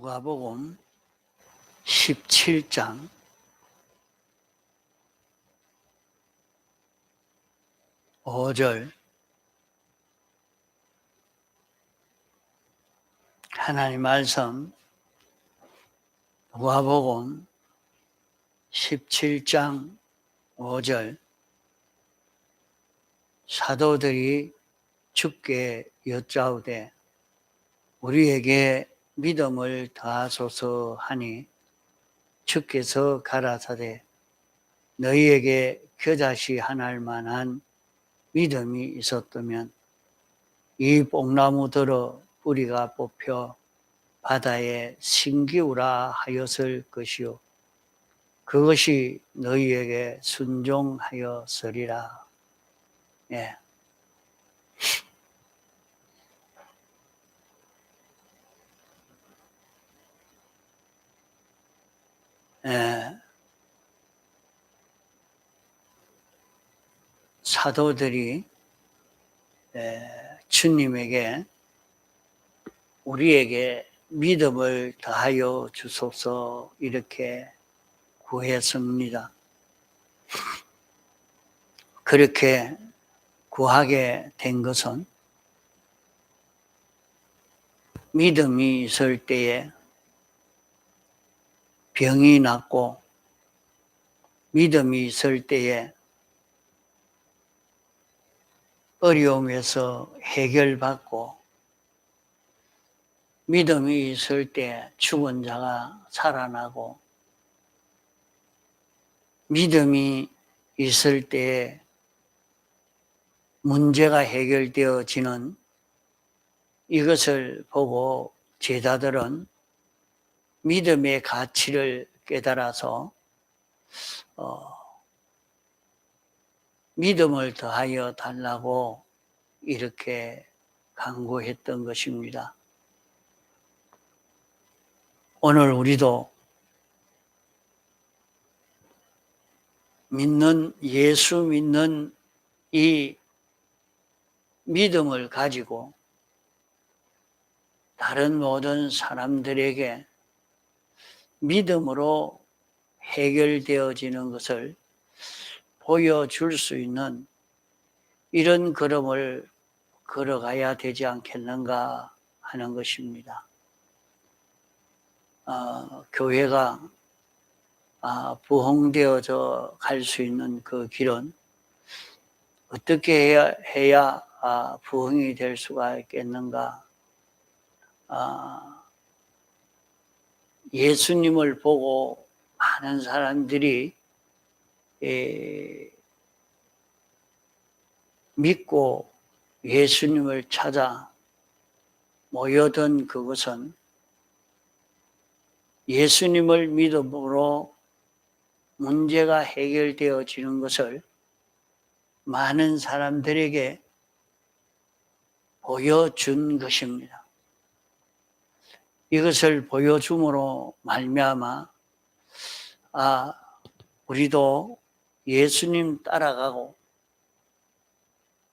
누가복음 17장 5절 하나님 말씀. 누가복음 17장 5절 사도들이 주께 여짜오되 우리에게 믿음을 더하소서 하니 주께서 가라사대 너희에게 겨자씨 하나일 만한 믿음이 있었다면 이 뽕나무들어 뿌리가 뽑혀 바다에 심기우라 하였을 것이요 그것이 너희에게 순종하였으리라. 예. 사도들이 주님에게 우리에게 믿음을 더하여 주소서 이렇게 구했습니다. 그렇게 구하게 된 것은 믿음이 있을 때에 병이 낫고 믿음이 있을 때에 어려움에서 해결받고 믿음이 있을 때 죽은 자가 살아나고 믿음이 있을 때 문제가 해결되어지는 이것을 보고 제자들은 믿음의 가치를 깨달아서 믿음을 더하여 달라고 이렇게 간구했던 것입니다. 오늘 우리도 예수 믿는 이 믿음을 가지고 다른 모든 사람들에게 믿음으로 해결되어지는 것을 보여줄 수 있는 이런 걸음을 걸어가야 되지 않겠는가 하는 것입니다. 교회가 부흥되어져 갈 수 있는 그 길은 어떻게 해야 부흥이 될 수가 있겠는가? 예수님을 보고 많은 사람들이 믿고 예수님을 찾아 모여든 그것은 예수님을 믿음으로 문제가 해결되어지는 것을 많은 사람들에게 보여준 것입니다. 이것을 보여줌으로 말미암아 우리도 예수님 따라가고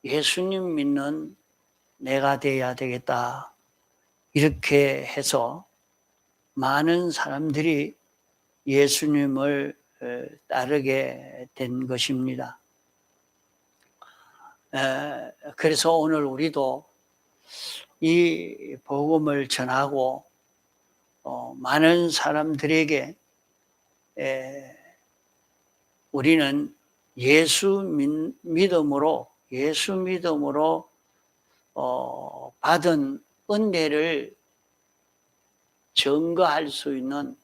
예수님 믿는 내가 돼야 되겠다 이렇게 해서 많은 사람들이 예수님을 따르게 된 것입니다. 그래서 오늘 우리도 이 복음을 전하고 많은 사람들에게 우리는 예수 믿음으로 받은 은혜를 증거할 수 있는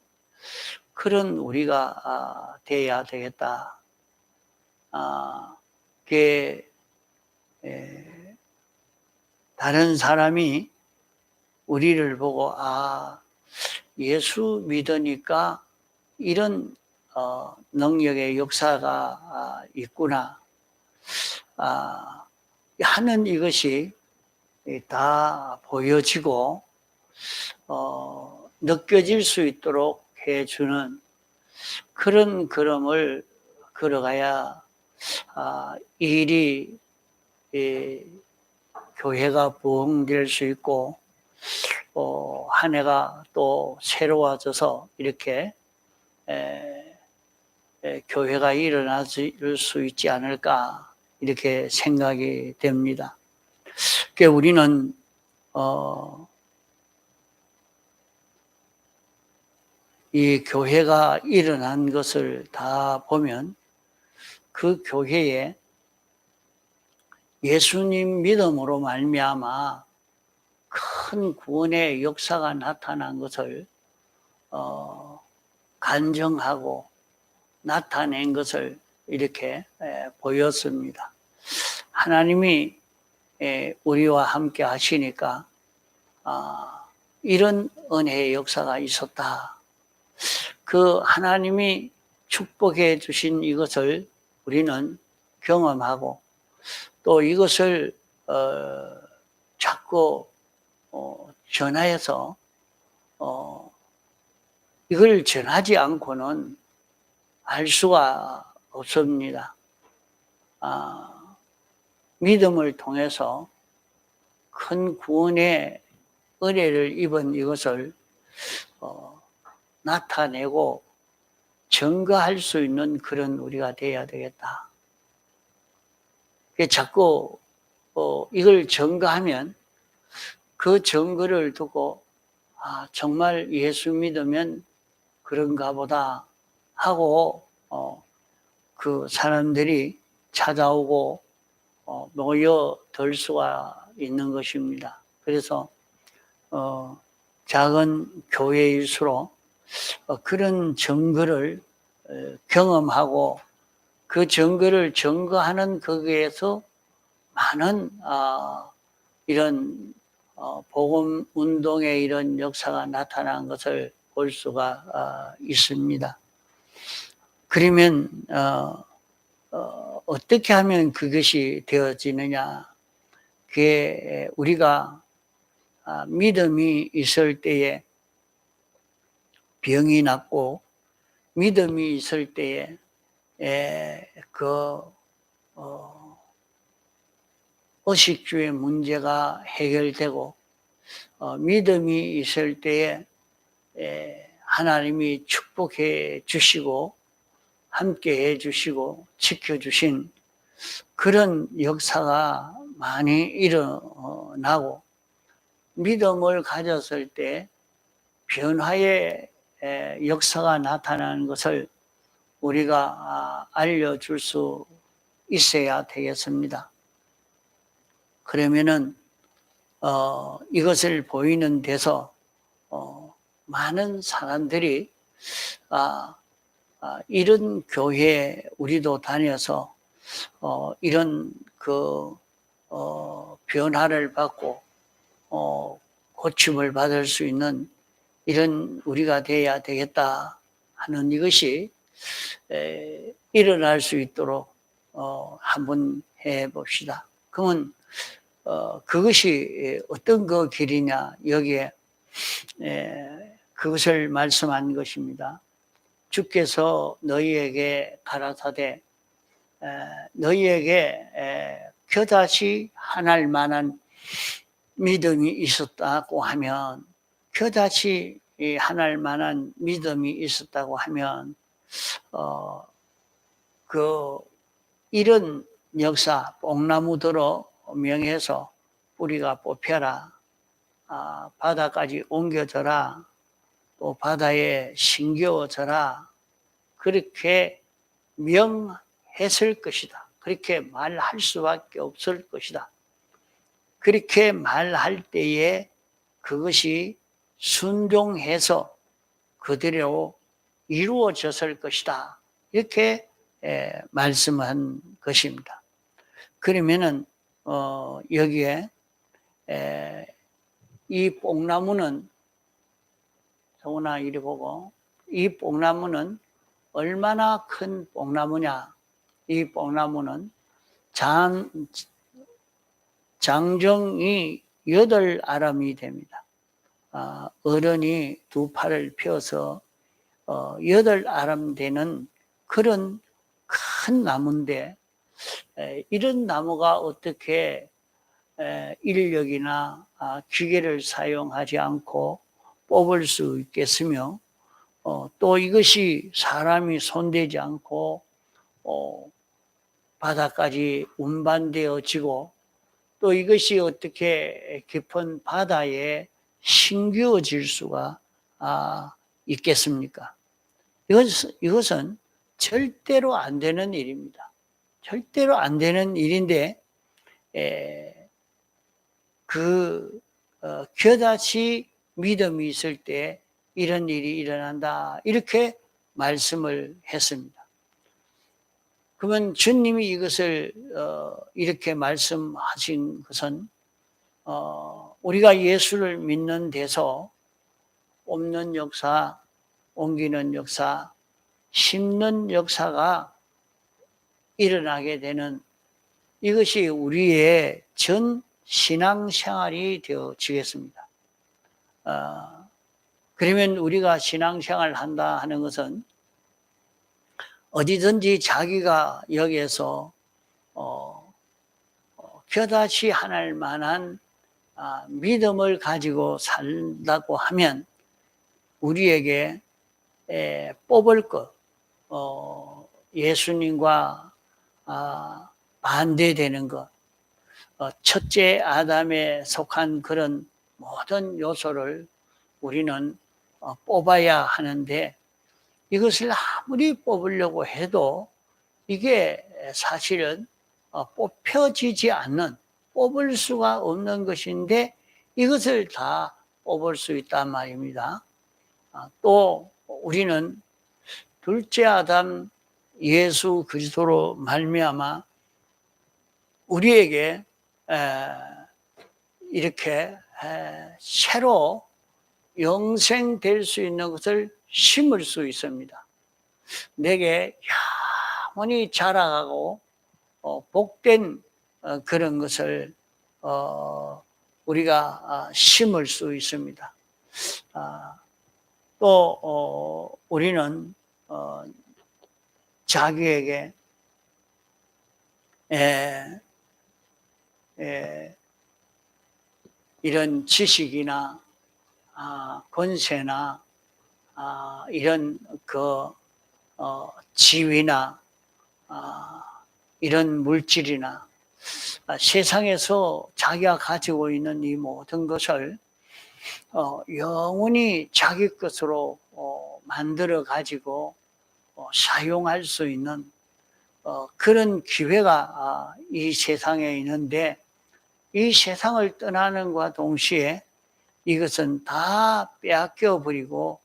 그런 우리가 돼야 되겠다. 다른 사람이 우리를 보고 예수 믿으니까 이런 능력의 역사가 있구나 하는 이것이 다 보여지고 느껴질 수 있도록 해주는 그런 걸음을 걸어가야 이 일이 교회가 부흥될 수 있고 한 해가 또 새로워져서 이렇게 교회가 일어날 수 있지 않을까 이렇게 생각이 됩니다. 그러니까 우리는 이 교회가 일어난 것을 다 보면 그 교회에 예수님 믿음으로 말미암아 큰 구원의 역사가 나타난 것을 간증하고 나타낸 것을 이렇게 보였습니다. 하나님이 우리와 함께 하시니까 이런 은혜의 역사가 있었다. 그 하나님이 축복해 주신 이것을 우리는 경험하고 또 이것을 자꾸 전하여서 이걸 전하지 않고는 알 수가 없습니다. 믿음을 통해서 큰 구원의 은혜를 입은 이것을 나타내고 증거할 수 있는 그런 우리가 되어야 되겠다. 자꾸 이걸 증거하면 그 증거를 두고 정말 예수 믿으면 그런가 보다 하고 그 사람들이 찾아오고 모여들 수가 있는 것입니다. 그래서 작은 교회일수록 그런 증거를 경험하고 그 증거를 증거하는 거기에서 많은 이런 복음 운동의 이런 역사가 나타난 것을 볼 수가 있습니다. 그러면 어떻게 하면 그것이 되어지느냐? 그게 우리가 믿음이 있을 때에 병이 낫고 믿음이 있을 때에 의식주의 문제가 해결되고 믿음이 있을 때에 하나님이 축복해 주시고 함께 해 주시고 지켜주신 그런 역사가 많이 일어나고 믿음을 가졌을 때 변화의 역사가 나타나는 것을 우리가 알려줄 수 있어야 되겠습니다. 그러면은 이것을 보이는 데서 많은 사람들이 이런 교회에 우리도 다녀서 이런 변화를 받고 고침을 받을 수 있는 이런 우리가 되어야 되겠다 하는 이것이 일어날 수 있도록 한번 해봅시다. 그러면 그것이 어떤 그 길이냐 여기에 그것을 말씀한 것입니다. 주께서 너희에게 가라사대 너희에게 겨자씨 하나일 만한 믿음이 있었다고 하면 겨자씨 하나일 만한 믿음이 있었다고 하면 이런 역사 뽕나무 들어 명해서 뿌리가 뽑혀라 바다까지 옮겨져라 또 바다에 심겨져라 그렇게 명했을 것이다. 그렇게 말할 수밖에 없을 것이다. 그렇게 말할 때에 그것이 순종해서 그대로 이루어졌을 것이다. 이렇게 말씀한 것입니다. 그러면은 여기에 이 뽕나무는 정훈아 이리 보고 이 뽕나무는 얼마나 큰 뽕나무냐? 이 뽕나무는 장정이 8아람이 됩니다. 어른이 2팔을 펴서 8아람 되는 그런 큰 나무인데 이런 나무가 어떻게 인력이나 기계를 사용하지 않고 뽑을 수 있겠으며, 또 이것이 사람이 손대지 않고 바다까지 운반되어지고, 또 이것이 어떻게 깊은 바다에 심겨질 수가 있겠습니까? 이것은 절대로 안 되는 일입니다. 절대로 안 되는 일인데, 겨자씨 믿음이 있을 때 이런 일이 일어난다, 이렇게 말씀을 했습니다. 그러면 주님이 이것을 이렇게 말씀하신 것은 우리가 예수를 믿는 데서 옮는 역사, 옮기는 역사, 심는 역사가 일어나게 되는, 이것이 우리의 전 신앙생활이 되어지겠습니다. 그러면 우리가 신앙생활을 한다 하는 것은 어디든지 자기가 여기에서 겨다시 할 만한 믿음을 가지고 살다고 하면 우리에게 뽑을 것, 예수님과 반대되는 것, 첫째 아담에 속한 그런 모든 요소를 우리는 뽑아야 하는데, 이것을 아무리 뽑으려고 해도 이게 사실은 뽑혀지지 않는, 뽑을 수가 없는 것인데 이것을 다 뽑을 수 있단 말입니다. 또 우리는 둘째 아담 예수 그리스도로 말미암아 우리에게 이렇게 새로 영생될 수 있는 것을 심을 수 있습니다. 내게 영원히 자라가고 복된 그런 것을 우리가 심을 수 있습니다. 또 우리는 자기에게 이런 지식이나 권세나 이런 지위나 이런 물질이나 세상에서 자기가 가지고 있는 이 모든 것을 영원히 자기 것으로 만들어 가지고 사용할 수 있는 그런 기회가 이 세상에 있는데, 이 세상을 떠나는 것과 동시에 이것은 다 빼앗겨 버리고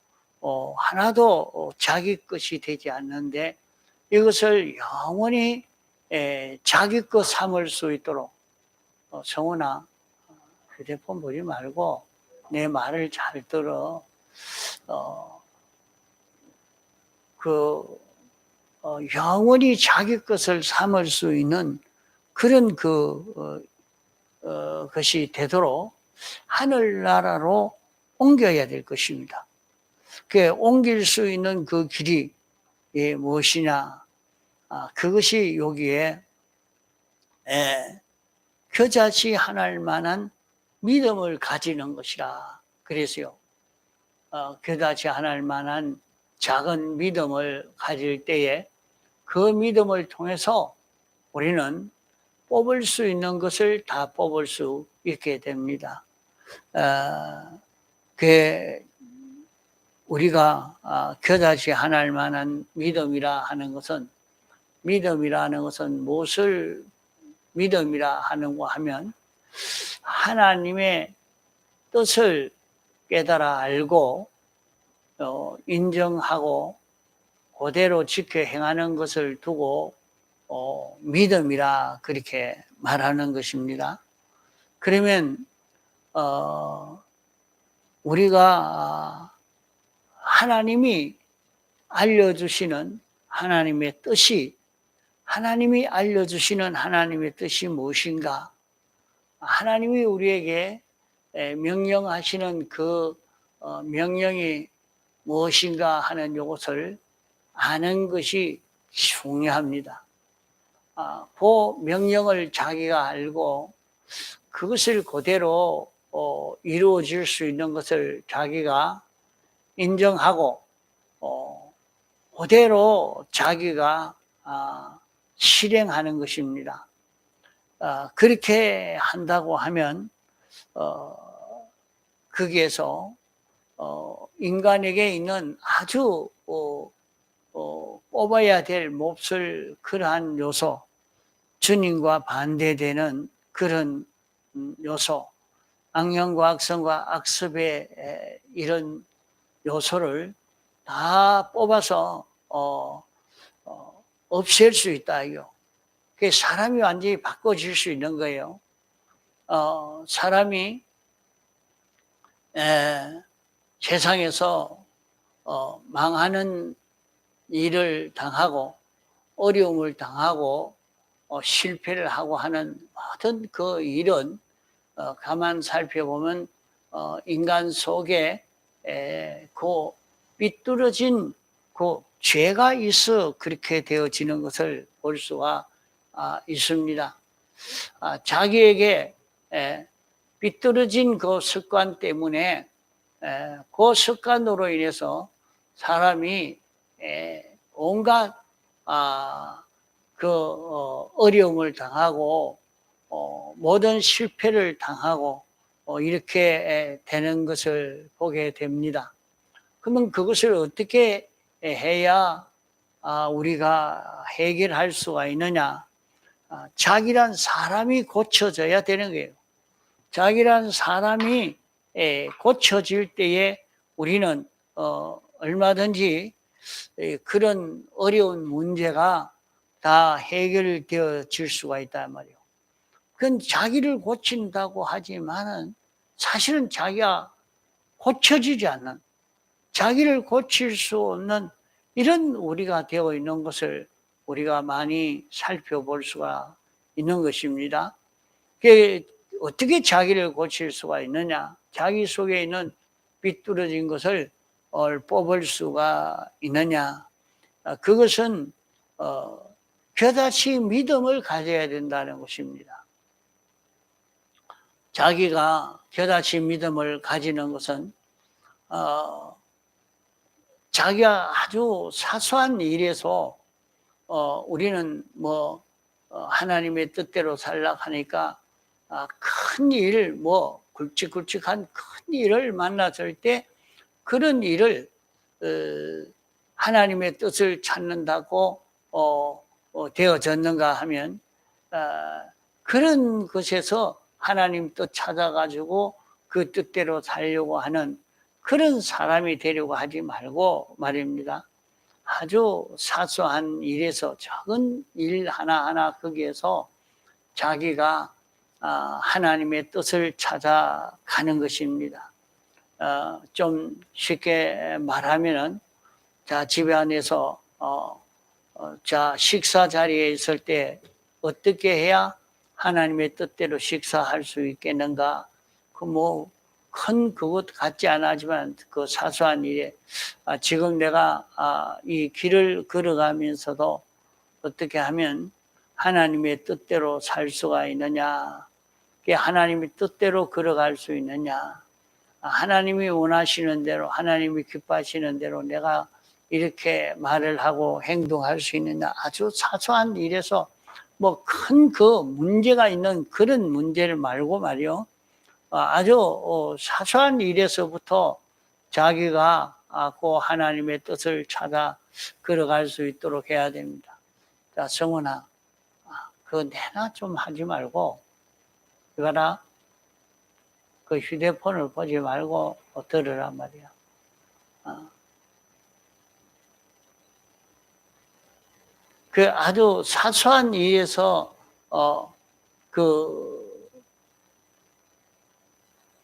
하나도 자기 것이 되지 않는데, 이것을 영원히 자기 것 삼을 수 있도록, 성훈아, 휴대폰 보지 말고 내 말을 잘 들어. 영원히 자기 것을 삼을 수 있는 그런 것이 되도록 하늘나라로 옮겨야 될 것입니다. 그 옮길 수 있는 그 길이 무엇이냐? 그것이 여기에 겨자씨 하나일 만한 믿음을 가지는 것이라. 그래서요, 겨자씨 하나일 만한 작은 믿음을 가질 때에 그 믿음을 통해서 우리는 뽑을 수 있는 것을 다 뽑을 수 있게 됩니다. 우리가 겨자씨 하나일 만한 믿음이라 하는 것은, 믿음이라는 것은 무엇을 믿음이라 하는가 하면, 하나님의 뜻을 깨달아 알고 인정하고 그대로 지켜 행하는 것을 두고 믿음이라 그렇게 말하는 것입니다. 그러면 우리가 하나님이 알려주시는 하나님의 뜻이, 하나님이 알려주시는 하나님의 뜻이 무엇인가? 하나님이 우리에게 명령하시는 그 명령이 무엇인가 하는 이것을 아는 것이 중요합니다. 그 명령을 자기가 알고 그것을 그대로 이루어질 수 있는 것을 자기가 인정하고 그대로 자기가 실행하는 것입니다. 그렇게 한다고 하면 거기에서 인간에게 있는 아주 뽑아야 될 몹쓸 그러한 요소, 주님과 반대되는 그런 요소, 악령과 악성과 악습의 이런 요소를 다 뽑아서 없앨 수 있다요. 그 사람이 완전히 바꿔질 수 있는 거예요. 사람이 세상에서 망하는 일을 당하고 어려움을 당하고 실패를 하고 하는 모든 그 일은 가만 살펴보면 인간 속에 그 삐뚤어진 그 죄가 있어 그렇게 되어지는 것을 볼 수가 있습니다. 자기에게 삐뚤어진 그 습관 때문에 그 습관으로 인해서 사람이 온갖 어려움을 당하고 모든 실패를 당하고 이렇게 되는 것을 보게 됩니다. 그러면 그것을 어떻게 해야 우리가 해결할 수가 있느냐? 자기란 사람이 고쳐져야 되는 거예요. 자기란 사람이 고쳐질 때에 우리는 얼마든지 그런 어려운 문제가 다 해결되어질 수가 있단 말이에요. 그건 자기를 고친다고 하지만은 사실은 자기가 고쳐지지 않는, 자기를 고칠 수 없는 이런 우리가 되어 있는 것을 우리가 많이 살펴볼 수가 있는 것입니다. 어떻게 자기를 고칠 수가 있느냐? 자기 속에 있는 삐뚤어진 것을 뽑을 수가 있느냐? 그것은 겨다시 믿음을 가져야 된다는 것입니다. 자기가 겨다시 믿음을 가지는 것은 자기가 아주 사소한 일에서 우리는 하나님의 뜻대로 살라 하니까 큰 일, 굵직굵직한 큰 일을 만났을 때 그런 일을 하나님의 뜻을 찾는다고 되어졌는가 하면 그런 것에서 하나님 뜻 찾아가지고 그 뜻대로 살려고 하는 그런 사람이 되려고 하지 말고 말입니다. 아주 사소한 일에서 작은 일 하나하나 거기에서 자기가 하나님의 뜻을 찾아가는 것입니다. 좀 쉽게 말하면은 집에 안에서 식사 자리에 있을 때 어떻게 해야 하나님의 뜻대로 식사할 수 있겠는가? 큰 그것 같지 않지만 그 사소한 일에 지금 내가 이 길을 걸어가면서도 어떻게 하면 하나님의 뜻대로 살 수가 있느냐? 하나님의 뜻대로 걸어갈 수 있느냐? 하나님이 원하시는 대로, 하나님이 기뻐하시는 대로 내가 이렇게 말을 하고 행동할 수 있느냐? 아주 사소한 일에서 큰 그 문제가 있는 그런 문제를 말고 말이요. 아주 사소한 일에서부터 자기가 그 하나님의 뜻을 찾아 걸어갈 수 있도록 해야 됩니다. 자, 성훈아, 그거 내나 좀 하지 말고, 이거라, 그 휴대폰을 보지 말고 들으란 말이야. 그 아주 사소한 일에서,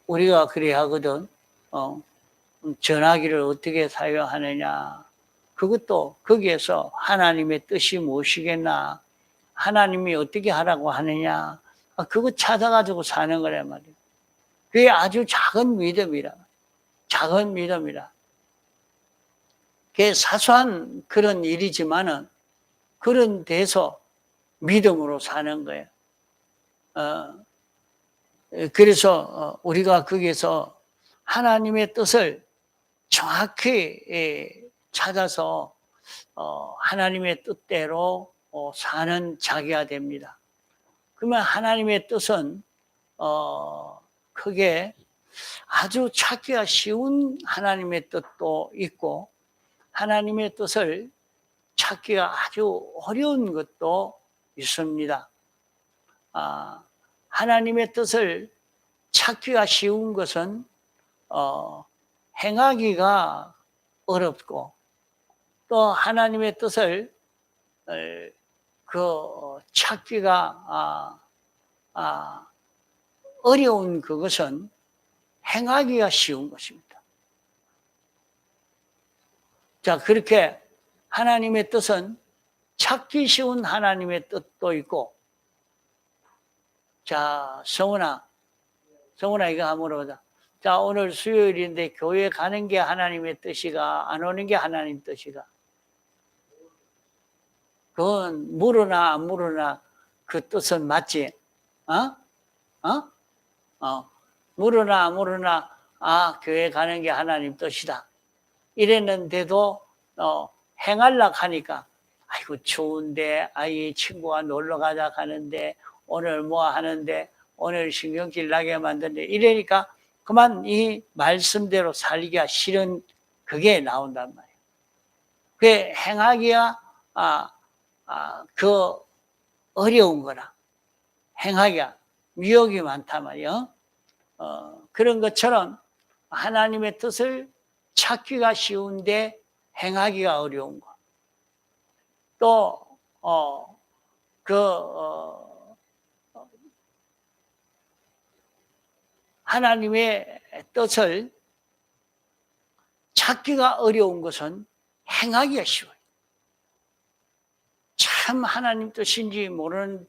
우리가 그래 하거든. 전화기를 어떻게 사용하느냐. 그것도 거기에서 하나님의 뜻이 무엇이겠나. 하나님이 어떻게 하라고 하느냐. 그거 찾아가지고 사는 거란 말이에요. 그게 아주 작은 믿음이라. 작은 믿음이라. 그게 사소한 그런 일이지만은 그런 데서 믿음으로 사는 거예요. 그래서 우리가 거기에서 하나님의 뜻을 정확히 찾아서 하나님의 뜻대로 사는 자기가 됩니다. 그러면 하나님의 뜻은 크게 아주 찾기가 쉬운 하나님의 뜻도 있고 하나님의 뜻을 찾기가 아주 어려운 것도 있습니다. 하나님의 뜻을 찾기가 쉬운 것은 행하기가 어렵고 또 하나님의 뜻을 찾기가 어려운 그것은 행하기가 쉬운 것입니다. 자, 그렇게 하나님의 뜻은 찾기 쉬운 하나님의 뜻도 있고, 자, 성훈아 이거 한번 물어보자. 자, 오늘 수요일인데 교회 가는 게 하나님의 뜻이가 안 오는 게 하나님 뜻이가? 그건 물으나 안 물으나 그 뜻은 맞지? 물으나 안 물으나 교회 가는 게 하나님 뜻이다. 이랬는데도 행하려고 하니까 아이고 추운데 아이 친구가 놀러 가자 하는데 오늘 뭐 하는데 오늘 신경질 나게 만드는데 이러니까 그만 이 말씀대로 살기가 싫은 그게 나온단 말이에요. 그게 행하기가 그 어려운 거라. 행하기가 미혹이 많단 말이에요. 그런 것처럼 하나님의 뜻을 찾기가 쉬운데 행하기가 어려운 것. 또 하나님의 뜻을 찾기가 어려운 것은 행하기가 쉬워요. 참 하나님 뜻인지 모르는,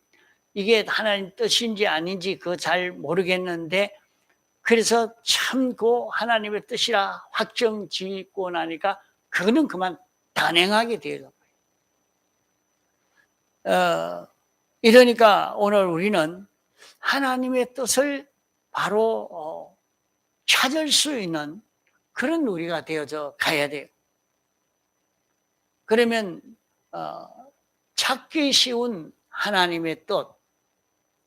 이게 하나님 뜻인지 아닌지 그거 잘 모르겠는데, 그래서 참 그 하나님의 뜻이라 확정 짓고 나니까 그거는 그만 단행하게 되는 거예요. 이러니까 오늘 우리는 하나님의 뜻을 바로 찾을 수 있는 그런 우리가 되어져 가야 돼요. 그러면 찾기 쉬운 하나님의 뜻,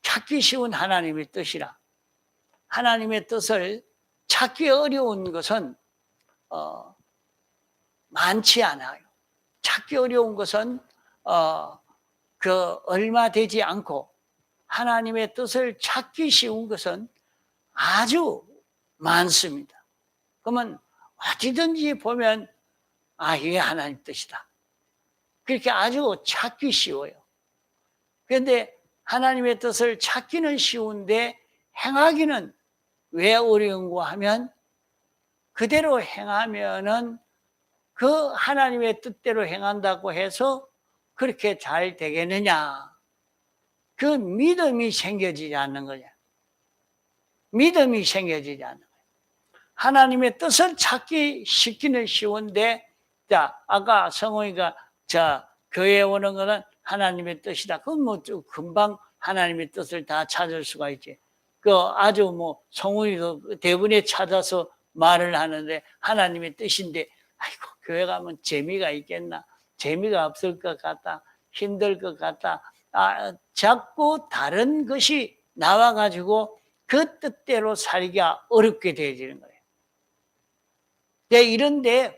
찾기 쉬운 하나님의 뜻이라, 하나님의 뜻을 찾기 어려운 것은 많지 않아요. 찾기 어려운 것은 얼마 되지 않고, 하나님의 뜻을 찾기 쉬운 것은 아주 많습니다. 그러면 어디든지 보면 이게 하나님 뜻이다. 그렇게 아주 찾기 쉬워요. 그런데 하나님의 뜻을 찾기는 쉬운데 행하기는 왜 어려운가 하면, 그대로 행하면은 그 하나님의 뜻대로 행한다고 해서 그렇게 잘 되겠느냐? 그 믿음이 생겨지지 않는 거냐? 믿음이 생겨지지 않는 거예요. 하나님의 뜻을 찾기 쉽기는 쉬운데, 자, 아까 성호이가 교회에 오는 것은 하나님의 뜻이다. 그건 뭐 금방 하나님의 뜻을 다 찾을 수가 있지. 아주 성훈이도 대부분에 찾아서 말을 하는데 하나님의 뜻인데, 아이고, 교회 가면 재미가 있겠나? 재미가 없을 것 같다. 힘들 것 같다. 자꾸 다른 것이 나와가지고 그 뜻대로 살기가 어렵게 되어지는 거예요. 이런데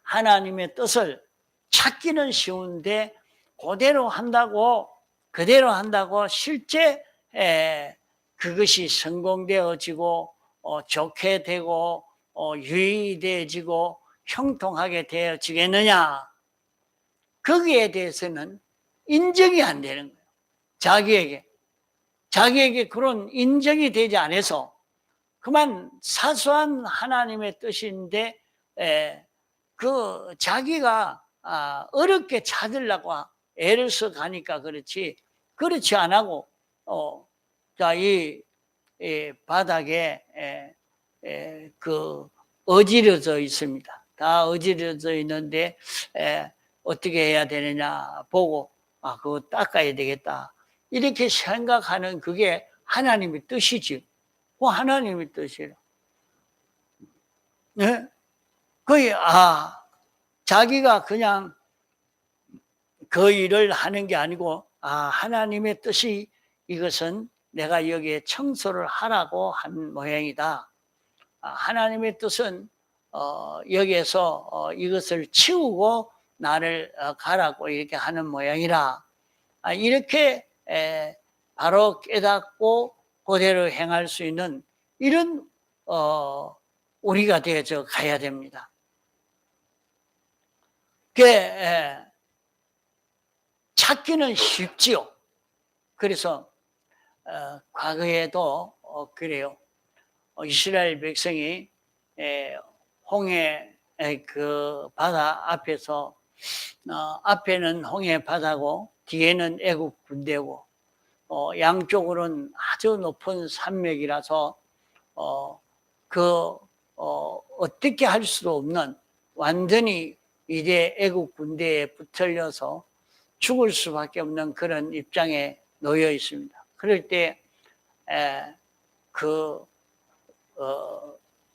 하나님의 뜻을 찾기는 쉬운데 그대로 한다고 실제 그것이 성공되어지고 좋게 되고 유의되어지고 형통하게 되어지겠느냐? 거기에 대해서는 인정이 안 되는 거예요. 자기에게 그런 인정이 되지 않아서 그만 사소한 하나님의 뜻인데 자기가 어렵게 찾으려고 애를 써 가니까 그렇지 안 하고 이 바닥에 어지러져 있습니다. 다 어지러져 있는데 어떻게 해야 되느냐 보고 그거 닦아야 되겠다 이렇게 생각하는 그게 하나님의 뜻이지. 그 하나님의 뜻이라. 네? 거의 자기가 그냥 그 일을 하는 게 아니고 하나님의 뜻이 이것은 내가 여기에 청소를 하라고 한 모양이다. 하나님의 뜻은 여기에서 이것을 치우고 나를 가라고 이렇게 하는 모양이라. 이렇게 바로 깨닫고 그대로 행할 수 있는 이런 우리가 되어져 가야 됩니다. 찾기는 쉽지요. 그래서 과거에도 그래요. 이스라엘 백성이 홍해 그 바다 앞에서 앞에는 홍해 바다고 뒤에는 애국 군대고 양쪽으로는 아주 높은 산맥이라서 어떻게 할 수도 없는 완전히 이제 애국 군대에 붙들려서 죽을 수밖에 없는 그런 입장에 놓여 있습니다. 그럴 때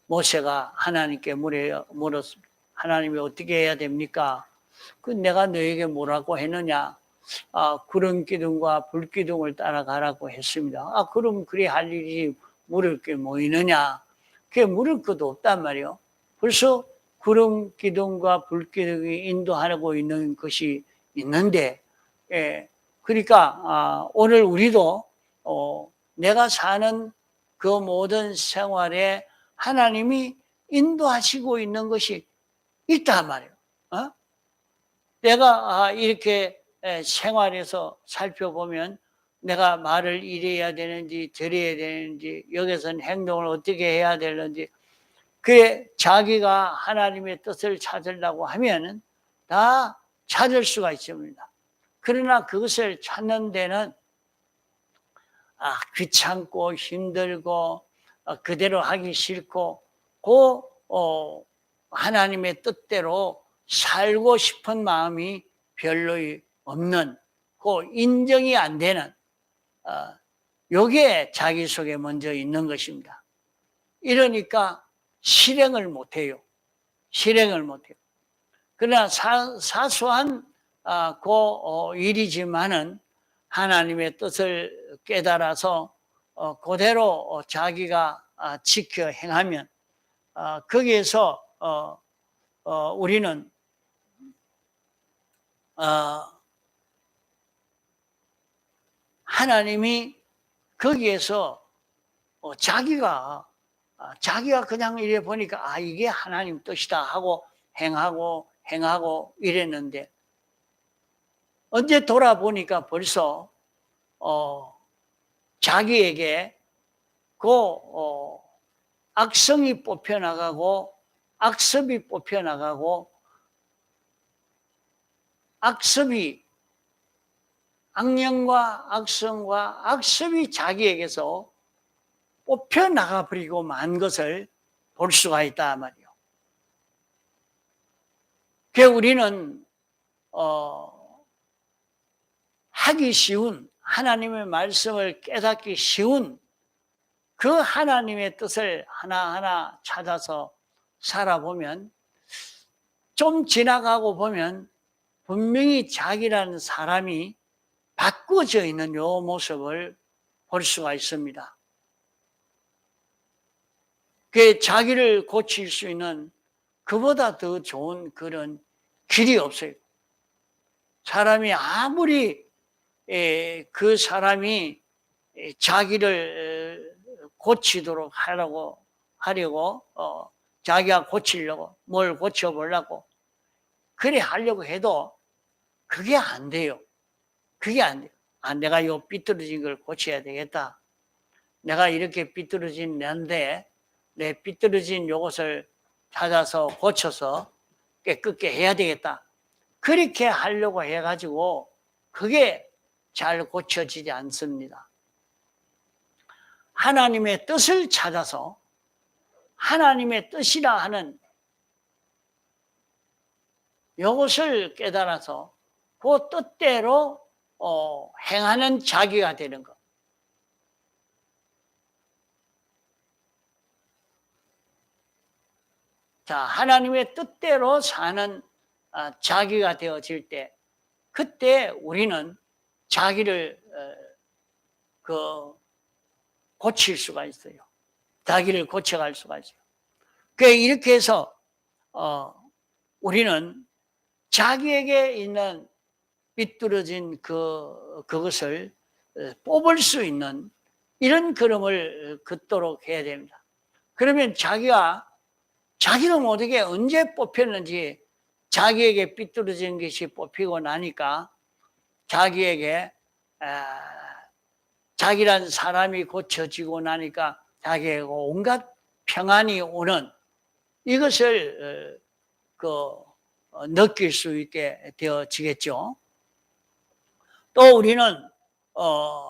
모세가 하나님께 물었습니다. 하나님이 어떻게 해야 됩니까? 내가 너에게 뭐라고 했느냐? 구름 기둥과 불 기둥을 따라가라고 했습니다. 그럼 그래 할 일이 물을 게 뭐 있느냐? 그게 물을 것도 없단 말이요. 벌써 구름 기둥과 불 기둥이 인도하고 있는 것이 있는데, 그러니까 오늘 우리도 내가 사는 그 모든 생활에 하나님이 인도하시고 있는 것이 있단 말이에요. 내가 이렇게 생활에서 살펴보면 내가 말을 이래야 되는지 저래야 되는지 여기서는 행동을 어떻게 해야 되는지 그게 자기가 하나님의 뜻을 찾으려고 하면은 다 찾을 수가 있습니다. 그러나 그것을 찾는 데는 귀찮고 힘들고 그대로 하기 싫고 하나님의 뜻대로 살고 싶은 마음이 별로 없는 인정이 안 되는 요게 자기 속에 먼저 있는 것입니다. 이러니까 실행을 못해요. 실행을 못해요. 그러나 사소한 일이지만은 하나님의 뜻을 깨달아서 그대로 자기가 지켜 행하면 거기에서 우리는 하나님이 거기에서 자기가 그냥 이래 보니까 이게 하나님 뜻이다 하고 행하고 이랬는데 언제 돌아보니까 벌써 자기에게 악성이 뽑혀나가고 악습이 뽑혀나가고 악령과 악성과 악습이 자기에게서 뽑혀나가 버리고 만 것을 볼 수가 있다 말이요. 그래서 우리는 하기 쉬운 하나님의 말씀을 깨닫기 쉬운 그 하나님의 뜻을 하나하나 찾아서 살아보면 좀 지나가고 보면 분명히 자기라는 사람이 바꿔져 있는 요 모습을 볼 수가 있습니다. 그 자기를 고칠 수 있는 그보다 더 좋은 그런 길이 없어요. 사람이 아무리 그 사람이 자기를 고치도록 하려고 자기가 고치려고 뭘 고쳐보려고 그래 하려고 해도 그게 안 돼요. 그게 안 돼요. 내가 요 삐뚤어진 걸 고쳐야 되겠다. 내가 이렇게 삐뚤어진 내인데 내 삐뚤어진 요것을 찾아서 고쳐서 깨끗게 해야 되겠다. 그렇게 하려고 해가지고 그게 잘 고쳐지지 않습니다. 하나님의 뜻을 찾아서 하나님의 뜻이라 하는 이것을 깨달아서 그 뜻대로 행하는 자기가 되는 것. 자, 하나님의 뜻대로 사는 자기가 되어질 때, 그때 우리는 자기를 고칠 수가 있어요. 자기를 고쳐갈 수가 있어요. 이렇게 해서 우리는 자기에게 있는 삐뚤어진 그것을 뽑을 수 있는 이런 걸음을 걷도록 해야 됩니다. 그러면 자기는 어떻게 언제 뽑혔는지, 자기에게 삐뚤어진 것이 뽑히고 나니까 자기에게 자기란 사람이 고쳐지고 나니까 자기에게 온갖 평안이 오는 이것을 느낄 수 있게 되어지겠죠. 또 우리는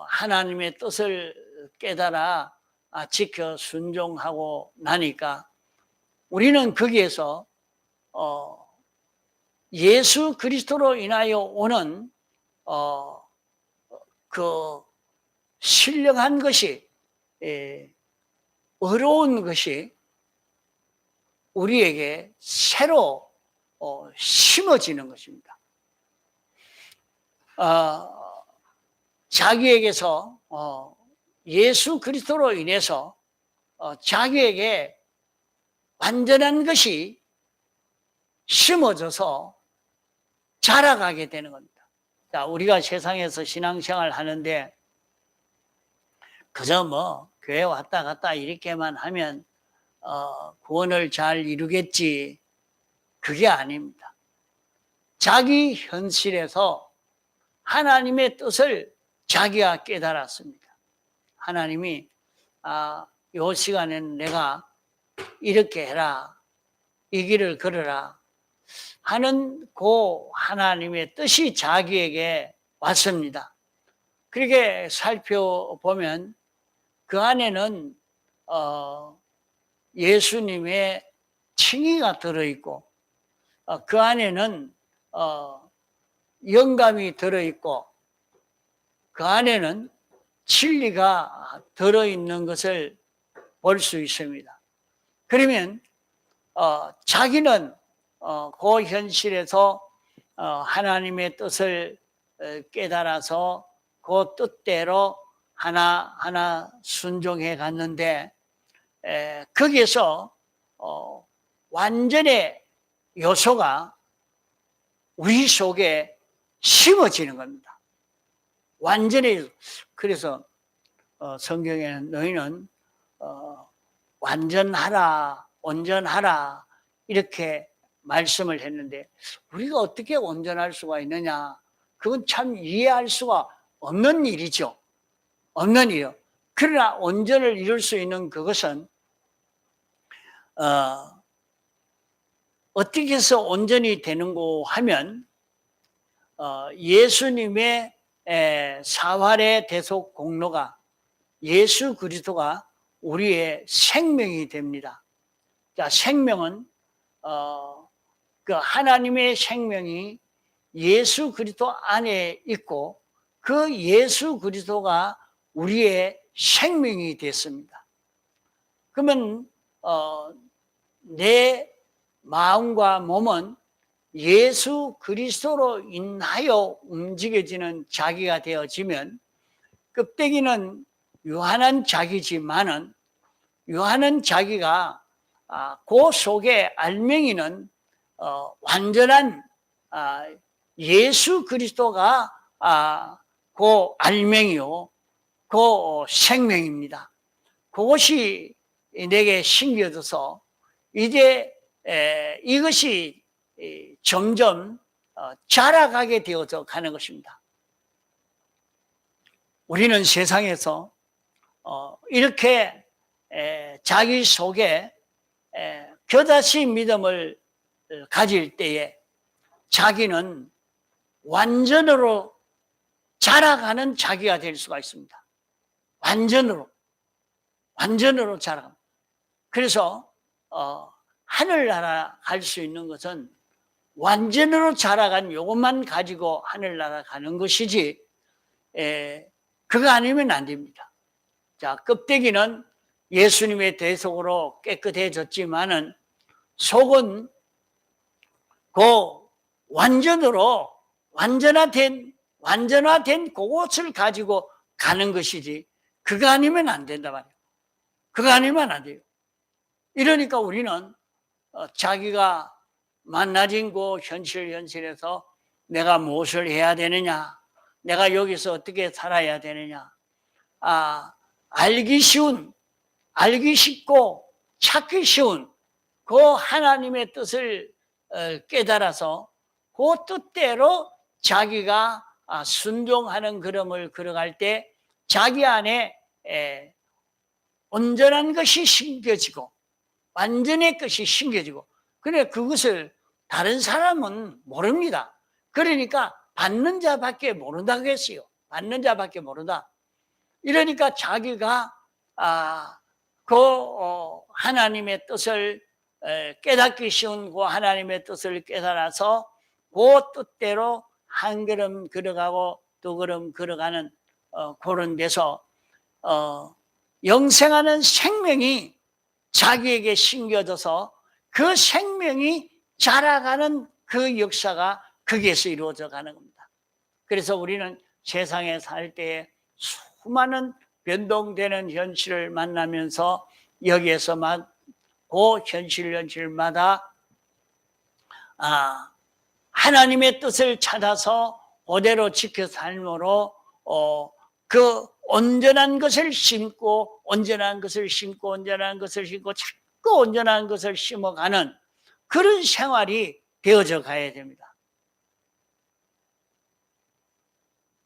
하나님의 뜻을 깨달아 지켜 순종하고 나니까 우리는 거기에서 예수 그리스도로 인하여 오는 신령한 것이, 어려운 것이 우리에게 새로 심어지는 것입니다. 자기에게서 예수 그리스도로 인해서 자기에게 완전한 것이 심어져서 자라가게 되는 겁니다. 자, 우리가 세상에서 신앙생활 하는데 그저 교회 왔다 갔다 이렇게만 하면 구원을 잘 이루겠지, 그게 아닙니다. 자기 현실에서 하나님의 뜻을 자기가 깨달았습니다. 하나님이 요 시간에는 내가 이렇게 해라, 이 길을 걸어라 하는 그 하나님의 뜻이 자기에게 왔습니다. 그렇게 살펴보면 그 안에는 예수님의 칭의가 들어있고, 그 안에는 영감이 들어있고, 그 안에는 진리가 들어있는 것을 볼 수 있습니다. 그러면 자기는 그 현실에서 하나님의 뜻을 깨달아서 그 뜻대로 하나하나 순종해 갔는데, 거기에서 완전의 요소가 우리 속에 심어지는 겁니다. 완전히. 그래서 성경에는 너희는 완전하라, 온전하라 이렇게 말씀을 했는데, 우리가 어떻게 온전할 수가 있느냐, 그건 참 이해할 수가 없는 일이죠. 없는 일이요. 그러나 온전을 이룰 수 있는 그것은 어떻게 해서 온전이 되는고 하면 예수님의 사활의 대속 공로가, 예수 그리스도가 우리의 생명이 됩니다. 자, 생명은 그 하나님의 생명이 예수 그리스도 안에 있고, 그 예수 그리스도가 우리의 생명이 됐습니다. 그러면 내 마음과 몸은 예수 그리스도로 인하여 움직여지는 자기가 되어지면, 껍데기는 유한한 자기지만은 유한한 자기가 그 속에 알맹이는 완전한 예수 그리스도가 그 알맹이요, 그 생명입니다. 그것이 내게 심겨져서 이제 이것이 점점 자라가게 되어져 가는 것입니다. 우리는 세상에서 이렇게 자기 속에 겨자씨 믿음을 가질 때에 자기는 완전으로 자라가는 자기가 될 수가 있습니다. 완전으로 자라갑니다. 그래서 하늘나라 갈 수 있는 것은 완전으로 자라간 요것만 가지고 하늘나라 가는 것이지, 그거 아니면 안 됩니다. 자, 껍데기는 예수님의 대속으로 깨끗해졌지만은 속은 그 완전화된 그것을 가지고 가는 것이지, 그거 아니면 안 된단 말이에요. 그거 아니면 안 돼요. 이러니까 우리는 자기가 만나진 그 현실에서 내가 무엇을 해야 되느냐, 내가 여기서 어떻게 살아야 되느냐, 알기 쉽고 찾기 쉬운 그 하나님의 뜻을 깨달아서 그 뜻대로 자기가 순종하는 걸음을 걸어갈 때 자기 안에 온전한 것이 심겨지고 완전의 것이 심겨지고, 그래 그것을 다른 사람은 모릅니다. 그러니까 받는 자밖에 모른다고 했어요. 받는 자밖에 모른다. 이러니까 자기가 그 하나님의 뜻을 깨닫기 쉬운 그 하나님의 뜻을 깨달아서 그 뜻대로 한 걸음 걸어가고 두 걸음 걸어가는 그런 데서 영생하는 생명이 자기에게 심겨져서 그 생명이 자라가는 그 역사가 거기에서 이루어져 가는 겁니다. 그래서 우리는 세상에 살 때에 수많은 변동되는 현실을 만나면서 여기에서만 그 현실마다 하나님의 뜻을 찾아서 그대로 지켜 삶으로 그 온전한 것을 심고 온전한 것을 심고 온전한 것을 심고 자꾸 온전한 것을 심어가는 그런 생활이 되어져 가야 됩니다.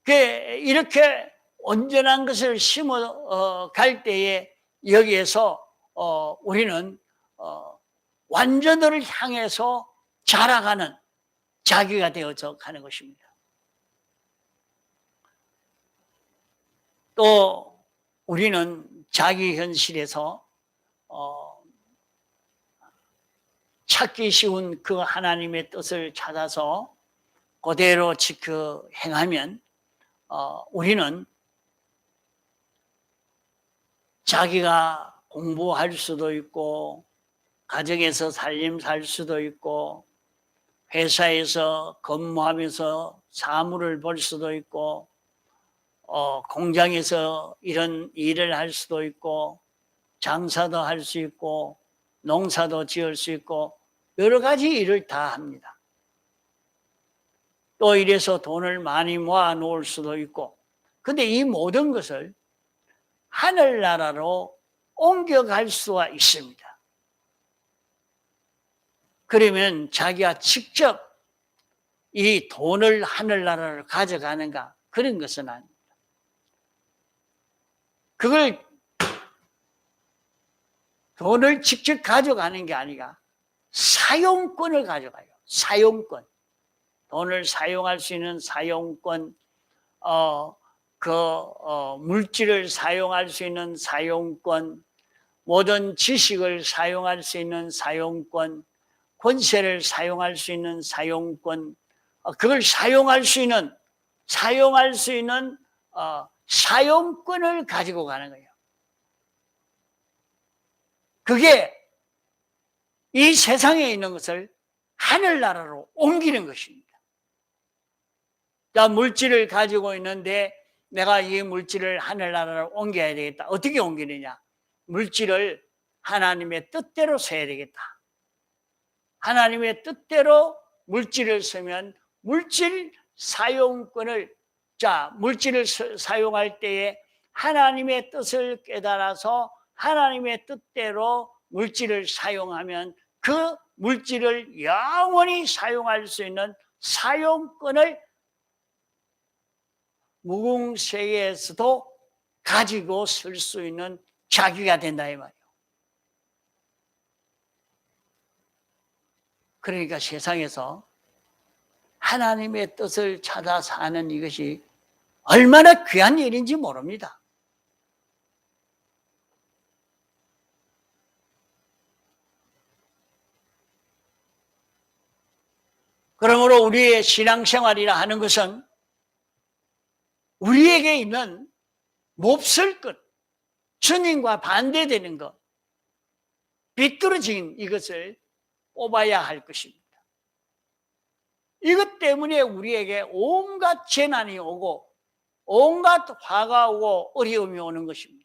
이렇게 온전한 것을 심어 갈 때에 여기에서 우리는 완전을 향해서 자라가는 자기가 되어져 가는 것입니다. 또 우리는 자기 현실에서 찾기 쉬운 그 하나님의 뜻을 찾아서 그대로 지켜 행하면 우리는 자기가 공부할 수도 있고 가정에서 살림 살 수도 있고 회사에서 근무하면서 사무를 볼 수도 있고 공장에서 이런 일을 할 수도 있고 장사도 할 수 있고 농사도 지을 수 있고 여러 가지 일을 다 합니다. 또 이래서 돈을 많이 모아 놓을 수도 있고, 근데 이 모든 것을 하늘나라로 옮겨갈 수가 있습니다. 그러면 자기가 직접 이 돈을 하늘나라로 가져가는가, 그런 것은 아닙니다. 그걸 돈을 직접 가져가는 게 아니라 사용권을 가져가요. 사용권. 돈을 사용할 수 있는 사용권, 물질을 사용할 수 있는 사용권, 모든 지식을 사용할 수 있는 사용권, 권세를 사용할 수 있는 사용권, 그걸 사용할 수 있는 사용권을 가지고 가는 거예요. 그게 이 세상에 있는 것을 하늘나라로 옮기는 것입니다. 자, 물질을 가지고 있는데 내가 이 물질을 하늘나라로 옮겨야 되겠다. 어떻게 옮기느냐? 물질을 하나님의 뜻대로 써야 되겠다. 하나님의 뜻대로 물질을 쓰면 물질 사용권을, 물질을 사용할 때에 하나님의 뜻을 깨달아서 하나님의 뜻대로 물질을 사용하면 그 물질을 영원히 사용할 수 있는 사용권을 무궁세계에서도 가지고 쓸 수 있는 자기가 된다 이 말이에요. 그러니까 세상에서 하나님의 뜻을 찾아 사는 이것이 얼마나 귀한 일인지 모릅니다. 그러므로 우리의 신앙생활이라 하는 것은 우리에게 있는 몹쓸 것, 주님과 반대되는 것, 비뚤어진 이것을 뽑아야 할 것입니다. 이것 때문에 우리에게 온갖 재난이 오고 온갖 화가 오고 어려움이 오는 것입니다.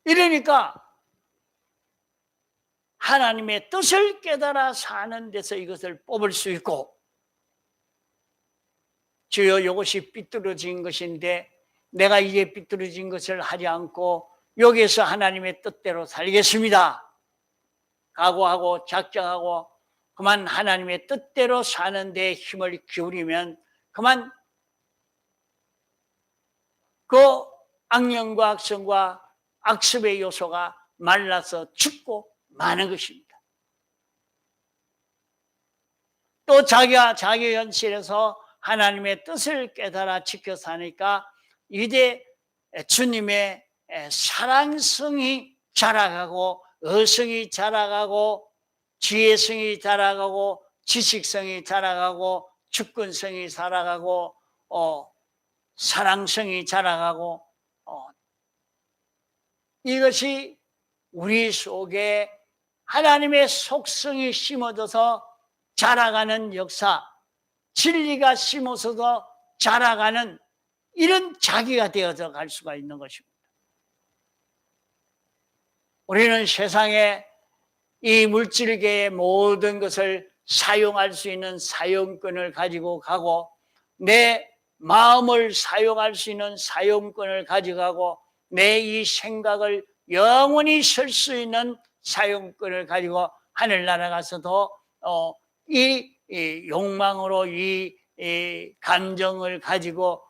이러니까 하나님의 뜻을 깨달아 사는 데서 이것을 뽑을 수 있고, 주여 이것이 삐뚤어진 것인데 내가 이제 삐뚤어진 것을 하지 않고 여기에서 하나님의 뜻대로 살겠습니다 각오하고 작정하고 그만 하나님의 뜻대로 사는 데 힘을 기울이면 그만 그 악령과 악성과 악습의 요소가 말라서 죽고 마는 것입니다. 또 자기가 자기 현실에서 하나님의 뜻을 깨달아 지켜 사니까 이제 주님의 사랑성이 자라가고 의성이 자라가고 지혜성이 자라가고 지식성이 자라가고 주권성이 자라가고 사랑성이 자라가고 이것이 우리 속에 하나님의 속성이 심어져서 자라가는 역사, 진리가 심어서도 자라가는 이런 자기가 되어져 갈 수가 있는 것입니다. 우리는 세상에 이 물질계의 모든 것을 사용할 수 있는 사용권을 가지고 가고 내 마음을 사용할 수 있는 사용권을 가져가고 내 이 생각을 영원히 쓸 수 있는 사용권을 가지고 하늘나라 가서도 이 욕망으로 이 감정을 가지고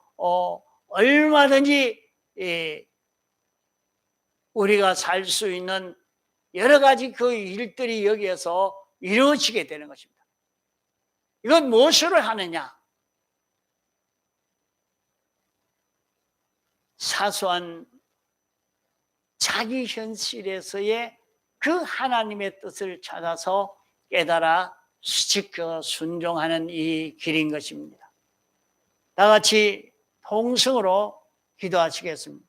얼마든지 우리가 살 수 있는 여러 가지 그 일들이 여기에서 이루어지게 되는 것입니다. 이건 무엇으로 하느냐? 사소한 자기 현실에서의 그 하나님의 뜻을 찾아서 깨달아 지켜 순종하는 이 길인 것입니다. 다 같이 통성으로 기도하시겠습니다.